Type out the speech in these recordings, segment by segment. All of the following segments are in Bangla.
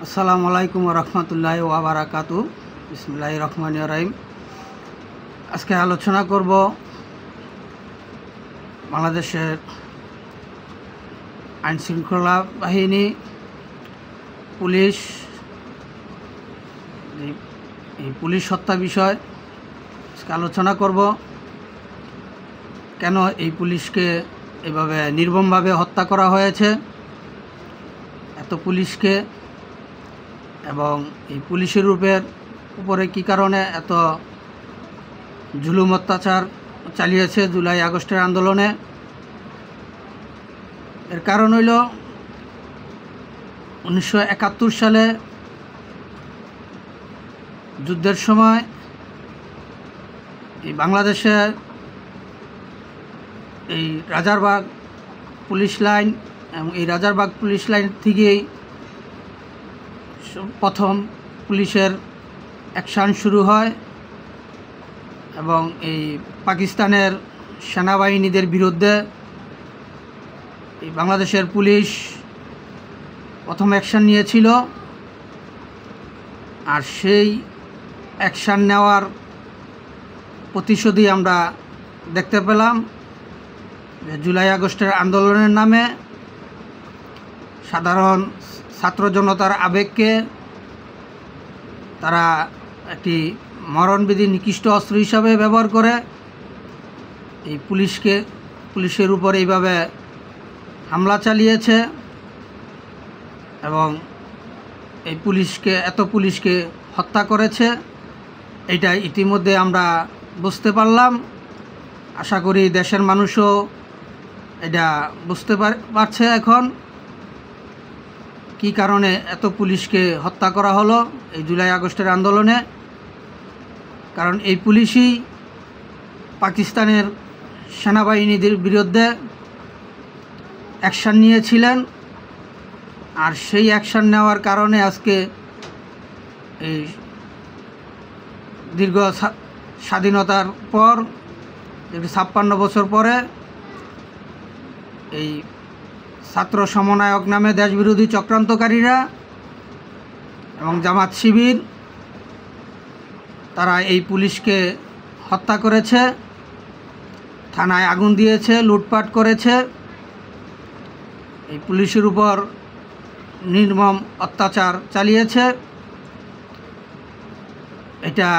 আসসালামু আলাইকুম রহমতুল্লাহি ওয়া বারাকাতু। বিসমিল্লাহির রহমানির রহিম। আজকে আলোচনা করব বাংলাদেশের আইন শৃঙ্খলা বাহিনী, পুলিশ, এই পুলিশ হত্যা বিষয় আজকে আলোচনা করব। কেন এই পুলিশকে এভাবে নির্মমভাবে হত্যা করা হয়েছে, এত পুলিশকে, এবং এই পুলিশের উপরে কী কারণে এত জুলুম অত্যাচার চালিয়েছে জুলাই আগস্টের আন্দোলনে। এর কারণ হইল 1971 সালে যুদ্ধের সময় এই বাংলাদেশের এই রাজারবাগ পুলিশ লাইন এবং এই রাজারবাগ পুলিশ লাইন থেকেই প্রথম পুলিশের অ্যাকশান শুরু হয় এবং এই পাকিস্তানের সেনাবাহিনীদের বিরুদ্ধে এই বাংলাদেশের পুলিশ প্রথম অ্যাকশান নিয়েছিল। আর সেই অ্যাকশান নেওয়ার প্রতিশোধই আমরা দেখতে পেলাম যে জুলাই আগস্টের আন্দোলনের নামে সাধারণ ছাত্র জনতার আবেগকে তারা একটি মরণবিধি নিকৃষ্ট অস্ত্র হিসাবে ব্যবহার করে এই পুলিশের উপর এইভাবে হামলা চালিয়েছে এবং এই এত পুলিশকে হত্যা করেছে। এটা ইতিমধ্যে আমরা বুঝতে পারলাম। আশা করি দেশের মানুষও এটা বুঝতে পারছে এখন কী কারণে এত পুলিশকে হত্যা করা হলো এই জুলাই আগস্টের আন্দোলনে। কারণ এই পুলিশই পাকিস্তানের সেনাবাহিনীদের বিরুদ্ধে অ্যাকশান নিয়েছিলেন। আর সেই অ্যাকশান নেওয়ার কারণে আজকে এই দীর্ঘ স্বাধীনতার পর 56 বছর পরে এই ছাত্র সমন্বয়ক নামে দেশবিরোধী চক্রান্তকারীরা এবং জামাত শিবির তারা এই পুলিশকে হত্যা করেছে, থানায় আগুন দিয়েছে, লুটপাট করেছে, এই পুলিশের উপর নির্মম অত্যাচার চালিয়েছে। এটা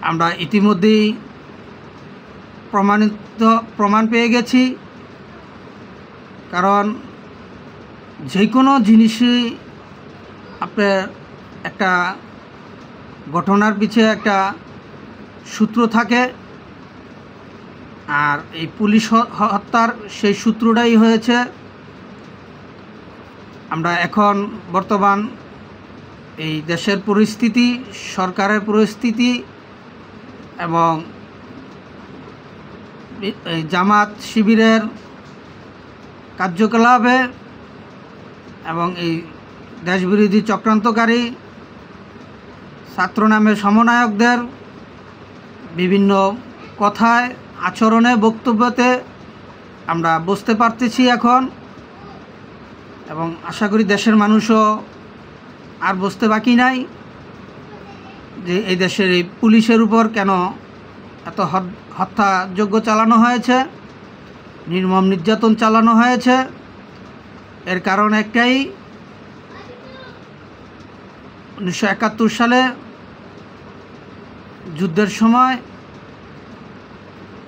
আমরা ইতিমধ্যেই প্রমাণ পেয়ে গেছি। কারণ যে কোনো জিনিসই আপনার একটা ঘটনার পিছে একটা সূত্র থাকে, আর এই পুলিশ হত্যার সেই সূত্রটাই হয়েছে। আমরা এখন বর্তমান এই দেশের পরিস্থিতি, সরকারের পরিস্থিতি এবং এই জামাত শিবিরের কার্যকলাপে এবং এই দেশবিরোধী চক্রান্তকারী ছাত্র নামের সমন্বয়কদের বিভিন্ন কথায়, আচরণে, বক্তব্যতে আমরা বুঝতে পারতেছি এখন, এবং আশা করি দেশের মানুষও আর বুঝতে বাকি নাই যে এই দেশের এই পুলিশের উপর কেন এত হত্যাযজ্ঞ চালানো হয়েছে, নির্মম নির্যাতন চালানো হয়েছে। এর কারণ একটাই, 1971 সালে যুদ্ধের সময়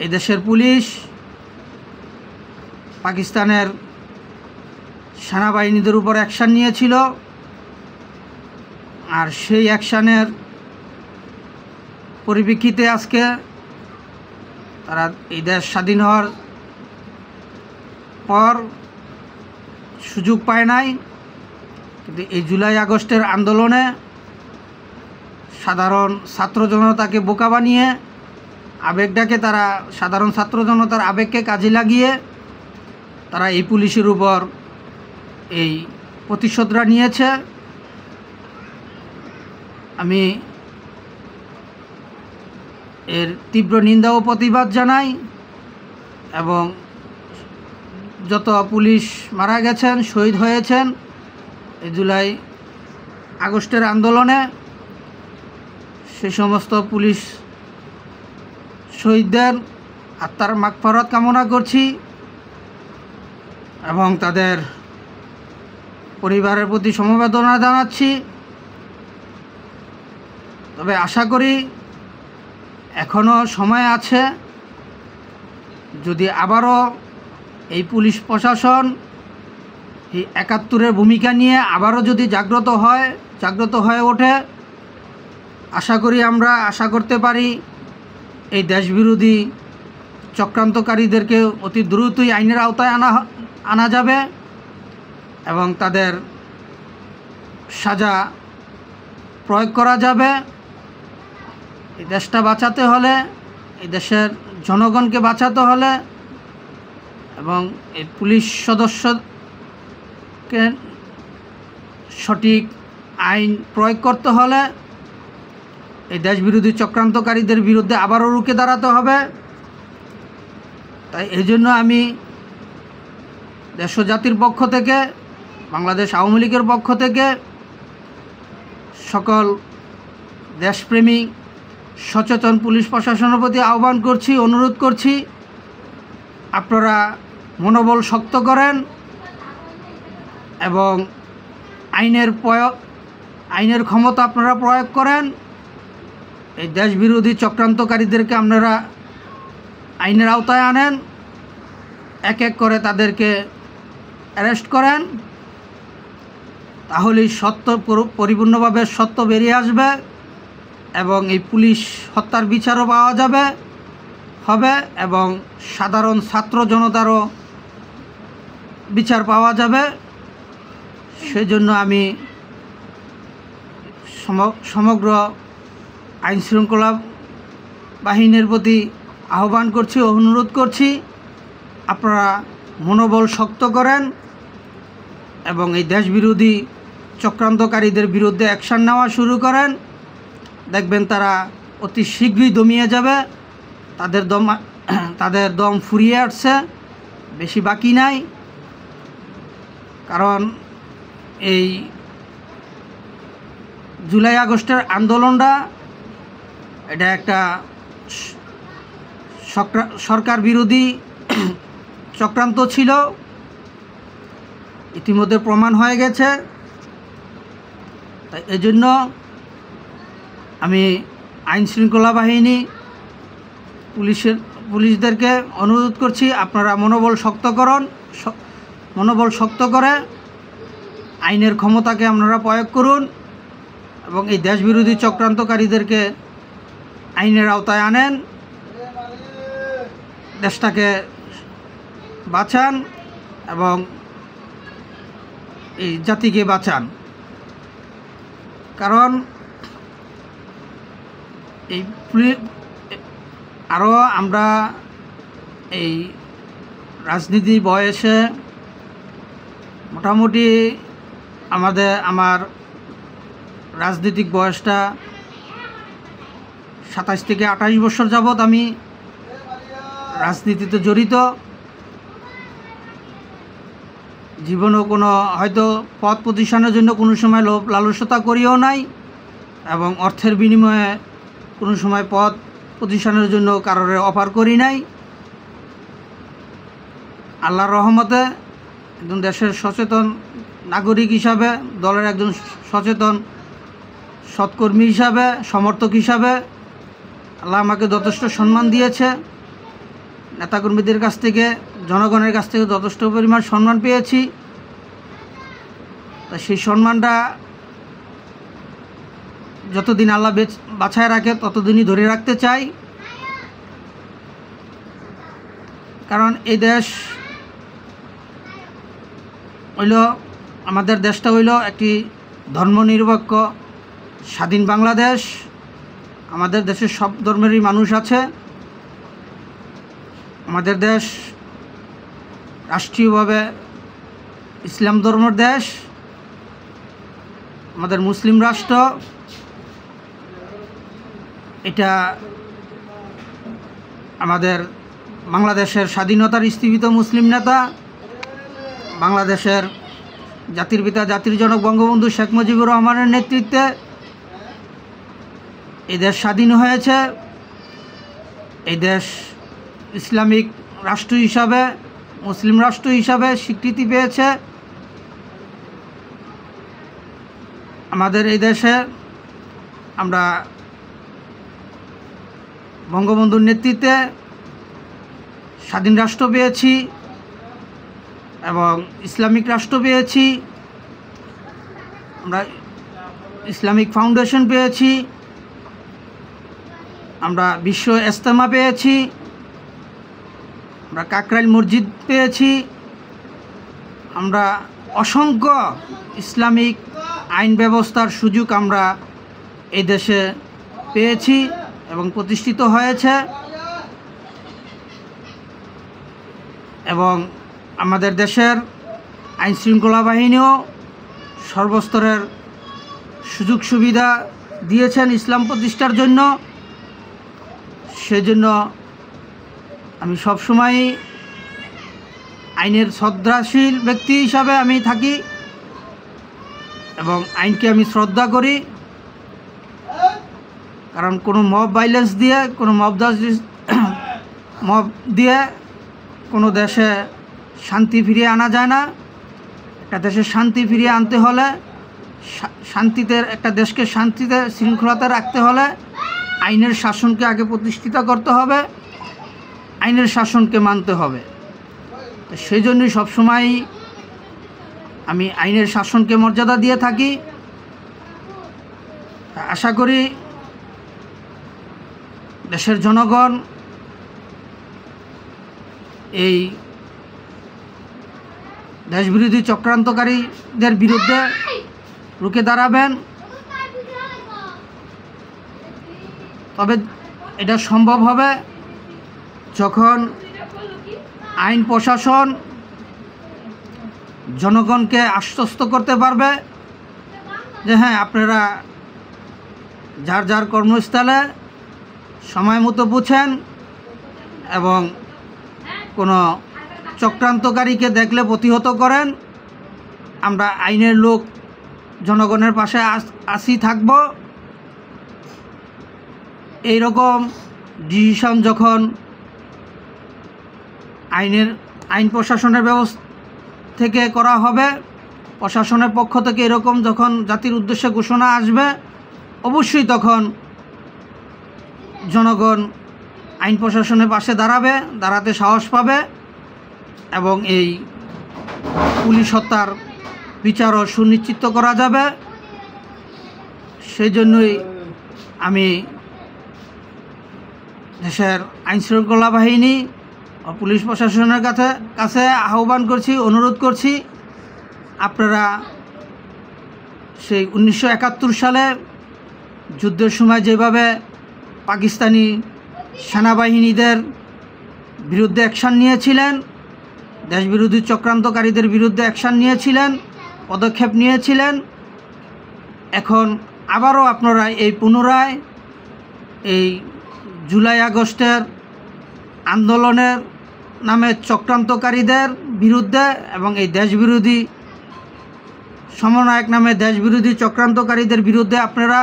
এই দেশের পুলিশ পাকিস্তানের সেনাবাহিনীদের উপর অ্যাকশান নিয়েছিল। আর সেই অ্যাকশানের পরিপ্রেক্ষিতে আজকে তারা এই দেশ স্বাধীন হওয়ার পর সুযোগ পায় নাই, কিন্তু এই জুলাই আগস্টের আন্দোলনে সাধারণ ছাত্র জনতাকে বোকা বানিয়ে সাধারণ ছাত্র জনতার আবেগকে কাজে লাগিয়ে তারা এই পুলিশের উপর এই প্রতিশোধটা নিয়েছে। আমি এর তীব্র নিন্দা ও প্রতিবাদ জানাই এবং যত পুলিশ মারা গেছেন, শহীদ হয়েছেন এই জুলাই আগস্টের আন্দোলনে সে সমস্ত পুলিশ শহীদদের আত্মার মাগফিরাত কামনা করছি এবং তাদের পরিবারের প্রতি সমবেদনা জানাচ্ছি। তবে আশা করি এখনও সময় আছে, যদি আবারও এই পুলিশ প্রশাসন এই ৭১-এর ভূমিকা নিয়ে আবারও যদি জাগ্রত হয়ে ওঠে, আশা করি আমরা আশা করতে পারি এই দেশবিরোধী চক্রান্তকারীদেরকে অতি দ্রুতই আইনের আওতায় আনা যাবে এবং তাদের সাজা প্রয়োগ করা যাবে। এই দেশটা বাঁচাতে হলে, এই দেশের জনগণকে বাঁচাতে হলে এবং এই পুলিশ সদস্যকে সঠিক আইন প্রয়োগ করতে হলে এই দেশবিরোধী চক্রান্তকারীদের বিরুদ্ধে আবারও রুখে দাঁড়াতে হবে। তাই এই জন্য আমি দেশ ও জাতির পক্ষ থেকে, বাংলাদেশ আওয়ামী লীগের পক্ষ থেকে সকল দেশপ্রেমী সচেতন পুলিশ প্রশাসনের প্রতি আহ্বান করছি, অনুরোধ করছি, আপনারা মনোবল শক্ত করেন এবং আইনের ক্ষমতা আপনারা প্রয়োগ করেন। এই দেশবিরোধী চক্রান্তকারীদেরকে আপনারা আইনের আওতায় আনেন, এক এক করে তাদেরকে অ্যারেস্ট করেন, তাহলেই সত্য পরিপূর্ণভাবে সত্য বেরিয়ে আসবে এবং এই পুলিশ হত্যার বিচারও পাওয়া হবে এবং সাধারণ ছাত্র জনতারও বিচার পাওয়া যাবে। সেজন্য আমি সমগ্র আইনশৃঙ্খলা বাহিনীর প্রতি আহ্বান করছি, অনুরোধ করছি, আপনারা মনোবল শক্ত করেন এবং এই দেশবিরোধী চক্রান্তকারীদের বিরুদ্ধে অ্যাকশন নেওয়া শুরু করেন। দেখবেন তারা অতি শীঘ্রই দমিয়ে যাবে, তাদের দম ফুরিয়ে আসছে, বেশি বাকি নাই। কারণ এই জুলাই আগস্টের আন্দোলনটা এটা একটা সরকার বিরোধী চক্রান্ত ছিল, ইতিমধ্যে প্রমাণ হয়ে গেছে। তাই এজন্য আমি আইনশৃঙ্খলা বাহিনী পুলিশদেরকে অনুরোধ করছি, আপনারা মনোবল শক্ত করে আইনের ক্ষমতাকে আপনারা প্রয়োগ করুন এবং এই দেশবিরোধী চক্রান্তকারীদেরকে আইনের আওতায় আনেন, দেশটাকে বাঁচান এবং এই জাতিকে বাঁচান। কারণ এই আরও আমরা এই রাজনীতির বয়সে মোটামুটি আমার রাজনৈতিক বয়সটা ২৭ থেকে ২৮ বছর যাবৎ আমি রাজনীতিতে জড়িত। জীবনও কোনো হয়তো পদ প্রতিষ্ঠানের জন্য কোনো সময় লোভ লালসতা করিও নাই এবং অর্থের বিনিময়ে কোনো সময় পদ প্রতিষ্ঠানের জন্য কারোর অফার করি নাই। আল্লাহর রহমতে একজন দেশের সচেতন নাগরিক হিসাবে, দলের একজন সচেতন সৎকর্মী হিসাবে, সমর্থক হিসাবে আল্লাহ আমাকে যথেষ্ট সম্মান দিয়েছে। নেতাকর্মীদের কাছ থেকে, জনগণের কাছ থেকে যথেষ্ট পরিমাণ সম্মান পেয়েছি। তা সেই সম্মানটা যতদিন আল্লাহ বাঁচায় রাখে ততদিনই ধরে রাখতে চাই। কারণ এই দেশ আমাদের দেশটা হইল একটি ধর্মনিরপেক্ষ স্বাধীন বাংলাদেশ। আমাদের দেশে সব ধর্মেরই মানুষ আছে। আমাদের দেশ রাষ্ট্রীয়ভাবে ইসলাম ধর্মের দেশ, আমাদের মুসলিম রাষ্ট্র। এটা আমাদের বাংলাদেশের স্বাধীনতার স্থীপিত মুসলিম নেতা, বাংলাদেশের জাতির পিতা জাতির জনক বঙ্গবন্ধু শেখ মুজিবুর রহমানের নেতৃত্বে এই দেশ স্বাধীন হয়েছে। এই দেশ ইসলামিক রাষ্ট্র হিসাবে, মুসলিম রাষ্ট্র হিসাবে স্বীকৃতি পেয়েছে। আমাদের এই দেশে আমরা বঙ্গবন্ধুর নেতৃত্বে স্বাধীন রাষ্ট্র পেয়েছি এবং ইসলামিক রাষ্ট্র পেয়েছি। আমরা ইসলামিক ফাউন্ডেশন পেয়েছি, আমরা বিশ্ব ইজতেমা পেয়েছি, আমরা কাকরাইল মসজিদ পেয়েছি, আমরা অসংখ্য ইসলামিক আইন ব্যবস্থার সুযোগ আমরা এই দেশে পেয়েছি এবং প্রতিষ্ঠিত হয়েছে। এবং আমাদের দেশের আইন শৃঙ্খলা বাহিনীও সর্বস্তরের সুযোগ সুবিধা দিয়েছেন ইসলাম প্রতিষ্ঠার জন্য। সেজন্য আমি সবসময়ই আইনের শ্রদ্ধাশীল ব্যক্তি হিসাবে আমি থাকি এবং আইনকে আমি শ্রদ্ধা করি। কারণ কোনো মব ভাইলেন্স দিয়ে, কোনো মব দিয়ে কোনো দেশে শান্তি ফিরিয়ে আনা যায় না। একটা দেশে শান্তি ফিরিয়ে আনতে হলে, শান্তিতে একটা দেশকে শান্তিতে শৃঙ্খলাতে রাখতে হলে আইনের শাসনকে আগে প্রতিষ্ঠিত করতে হবে, আইনের শাসনকে মানতে হবে। তো সেই জন্যই সবসময় আমি আইনের শাসনকে মর্যাদা দিয়ে থাকি। আশা করি দেশের জনগণ এই দেশবিরোধী চক্রান্তকারীদের বিরুদ্ধে রুখে দাঁড়াবেন। তবে এটা সম্ভব হবে যখন আইন প্রশাসন জনগণকে আশ্বস্ত করতে পারবে যে হ্যাঁ, আপনারা যার যার কর্মস্থলে সময় মতো পৌঁছেন এবং কোনো চক্রান্তকারীকে দেখলে প্রতিহত করেন। আমরা আইনের লোক জনগণের পাশে আসি থাকব। এইরকম ডিসিশন যখন আইন প্রশাসনের ব্যবস্থা থেকে করা হবে, প্রশাসনের পক্ষ থেকে এরকম যখন জাতির উদ্দেশ্যে ঘোষণা আসবে, অবশ্যই তখন জনগণ আইন প্রশাসনের পাশে দাঁড়াতে সাহস পাবে এবং এই পুলিশ হত্যার বিচারও সুনিশ্চিত করা যাবে। সেই জন্যই আমি দেশের আইনশৃঙ্খলা বাহিনী ও পুলিশ প্রশাসনের কাছে আহ্বান করছি, অনুরোধ করছি, আপনারা সেই 1971 সালে যুদ্ধের সময় যেভাবে পাকিস্তানি সেনাবাহিনীদের বিরুদ্ধে অ্যাকশান নিয়েছিলেন, দেশবিরোধী চক্রান্তকারীদের বিরুদ্ধে অ্যাকশান নিয়েছিলেন, পদক্ষেপ নিয়েছিলেন, এখন আবারও আপনারা এই পুনরায় এই জুলাই আগস্টের আন্দোলনের নামে চক্রান্তকারীদের বিরুদ্ধে এবং এই দেশবিরোধী সমন্বয়ক নামে দেশবিরোধী চক্রান্তকারীদের বিরুদ্ধে আপনারা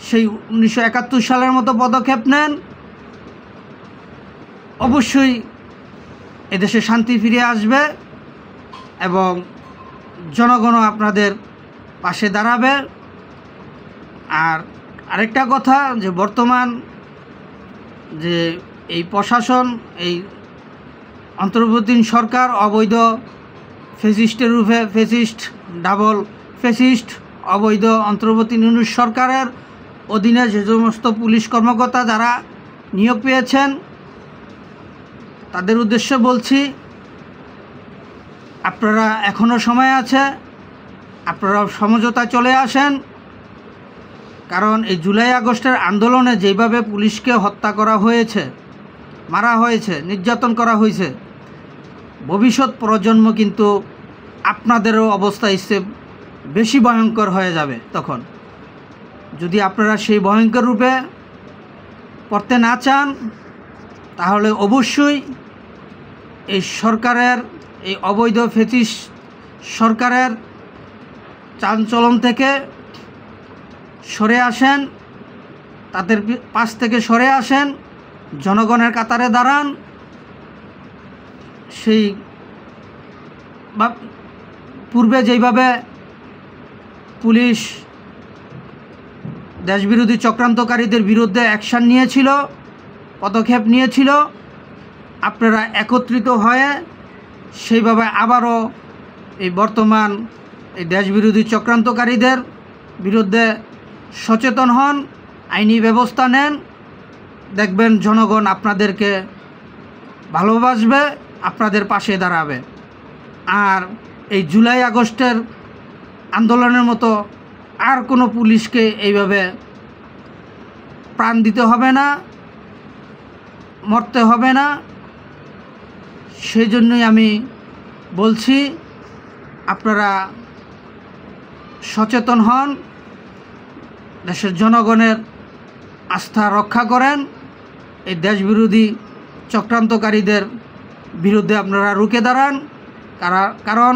সেই 1971 সালের মতো পদক্ষেপ নেন। অবশ্যই এদেশে শান্তি ফিরে আসবে এবং জনগণও আপনাদের পাশে দাঁড়াবে। আর আরেকটা কথা, যে বর্তমান যে এই প্রশাসন, এই অন্তর্বর্তীকালীন সরকার অবৈধ ফ্যাসিস্টের রূপে ডাবল ফ্যাসিস্ট অবৈধ অন্তর্বর্তীকালীন সরকারের অধীনে যে সমস্ত পুলিশ কর্মকর্তা যারা নিয়োগ পেয়েছেন, তাদের উদ্দেশ্যে বলছি, আপনারা এখনও সময় আছে, আপনারা সমঝোতা চলে আসেন। কারণ এই জুলাই আগস্টের আন্দোলনে যেভাবে পুলিশকে হত্যা করা হয়েছে, মারা হয়েছে, নির্যাতন করা হয়েছে, ভবিষ্যৎ প্রজন্ম কিন্তু আপনাদেরও অবস্থা এসে বেশি ভয়ঙ্কর হয়ে যাবে। তখন যদি আপনারা সেই ভয়ঙ্কর রূপে পড়তে না চান, তাহলে অবশ্যই এই সরকারের, এই অবৈধ ফ্যাসিস্ট সরকারের চাঞ্চলন থেকে সরে আসেন, তাদের পাশ থেকে সরে আসেন, জনগণের কাতারে দাঁড়ান। সেই পূর্বে যেইভাবে পুলিশ দেশবিরোধী চক্রান্তকারীদের বিরুদ্ধে অ্যাকশান নিয়েছিল, পদক্ষেপ নিয়েছিল, আপনারা একত্রিত হয়ে সেইভাবে আবারও এই বর্তমান এই দেশবিরোধী চক্রান্তকারীদের বিরুদ্ধে সচেতন হন, আইনি ব্যবস্থা নেন। দেখবেন জনগণ আপনাদেরকে ভালোবাসবে, আপনাদের পাশে দাঁড়াবে। আর এই জুলাই আগস্টের আন্দোলনের মতো আর কোনো পুলিশকে এইভাবে প্রাণ দিতে হবে না, মরতে হবে না। সেই জন্যই আমি বলছি, আপনারা সচেতন হন, দেশের জনগণের আস্থা রক্ষা করেন। এই দেশবিরোধী চক্রান্তকারীদের বিরুদ্ধে আপনারা রুখে দাঁড়ান। কারণ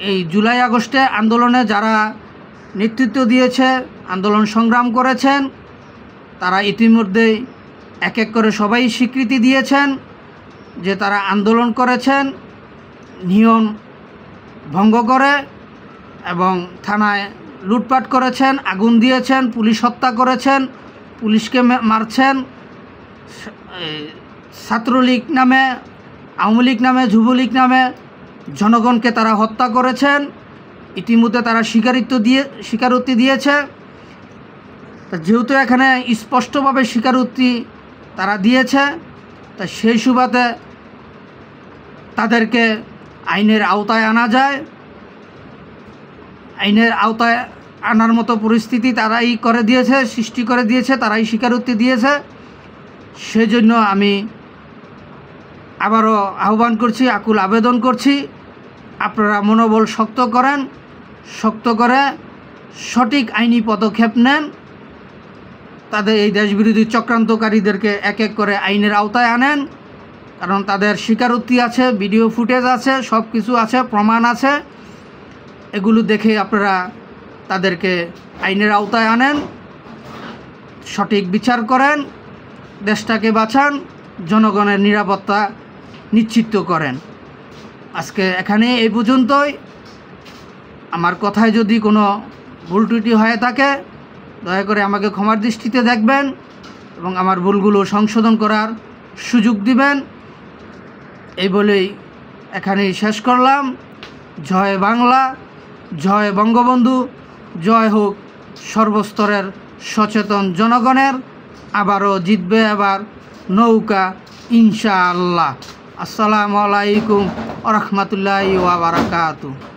এই জুলাই আগস্টে আন্দোলনে যারা নেতৃত্ব দিয়েছে, আন্দোলন সংগ্রাম করেছেন, তারা ইতিমধ্যেই এক এক করে সবাই স্বীকৃতি দিয়েছেন যে তারা আন্দোলন করেছেন নিয়ম ভঙ্গ করে, এবং থানায় লুটপাট করেছেন, আগুন দিয়েছেন, পুলিশ হত্যা করেছেন, পুলিশকে মারছেন, ছাত্রলীগ নামে, আওয়ামী লীগ নামে, যুবলীগ নামে জনগণকে তারা হত্যা করেছেন। ইতিমধ্যে তারা স্বীকারোক্তি দিয়েছে। যেহেতু এখানে স্পষ্টভাবে স্বীকারোক্তি তারা দিয়েছে, তা সেই সুবাদে তাদেরকে আইনের আওতায় আনা যায়। আইনের আওতায় আনার মতো পরিস্থিতি তারাই করে দিয়েছে, সৃষ্টি করে দিয়েছে, তারাই স্বীকারোক্তি দিয়েছে। সেজন্য আমি আবারও আহ্বান করছি, আকুল আবেদন করছি, আপনারা মনোবল শক্ত করেন, শক্ত করে সঠিক আইনি পদক্ষেপ নেন। তাদের এই দেশবিরোধী চক্রান্তকারীদেরকে এক এক করে আইনের আওতায় আনেন। কারণ তাদের স্বীকারোক্তি আছে, ভিডিও ফুটেজ আছে, সব কিছু আছে, প্রমাণ আছে। এগুলো দেখে আপনারা তাদেরকে আইনের আওতায় আনেন, সঠিক বিচার করেন, দেশটাকে বাঁচান, জনগণের নিরাপত্তা নিশ্চিত করেন। আজকে এখানে এই পর্যন্তই। আমার কথায় যদি কোনো ভুল ত্রুটি হয়ে থাকে দয়া করে আমাকে ক্ষমার দৃষ্টিতে দেখবেন এবং আমার ভুলগুলো সংশোধন করার সুযোগ দিবেন। এই বলেই এখানেই শেষ করলাম। জয় বাংলা, জয় বঙ্গবন্ধু, জয় হোক সর্বস্তরের সচেতন জনগণের। আবারও জিতবে এবার নৌকা ইনশাআল্লাহ। আসসালামু আলাইকুম ওয়া রাহমাতুল্লাহি ওয়া বারাকাতুহু।